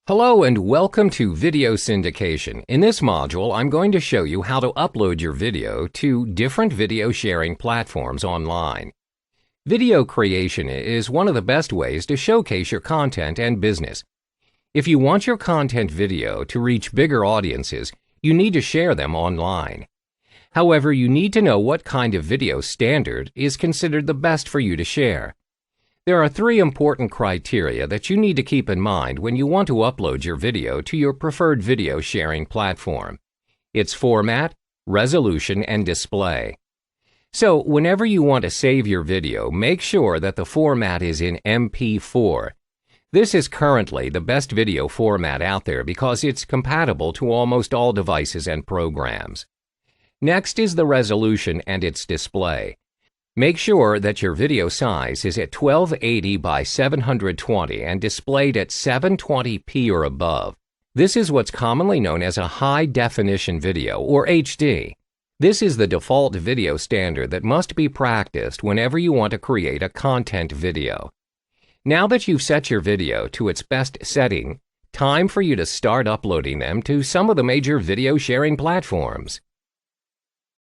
Hello and welcome to Video Syndication. In this module, I'm going to show you how to upload your video to different video sharing platforms online. Video creation is one of the best ways to showcase your content and business. If you want your content video to reach bigger audiences, you need to share them online. However, you need to know what kind of video standard is considered the best for you to share. There are three important criteria that you need to keep in mind when you want to upload your video to your preferred video sharing platform. It's format, resolution, and display. So, whenever you want to save your video, make sure that the format is in MP4. This is currently the best video format out there because it's compatible to almost all devices and programs. Next is the resolution and its display. Make sure that your video size is at 1280 by 720 and displayed at 720p or above. This is what's commonly known as a high-definition video, or HD. This is the default video standard that must be practiced whenever you want to create a content video. Now that you've set your video to its best setting, time for you to start uploading them to some of the major video sharing platforms.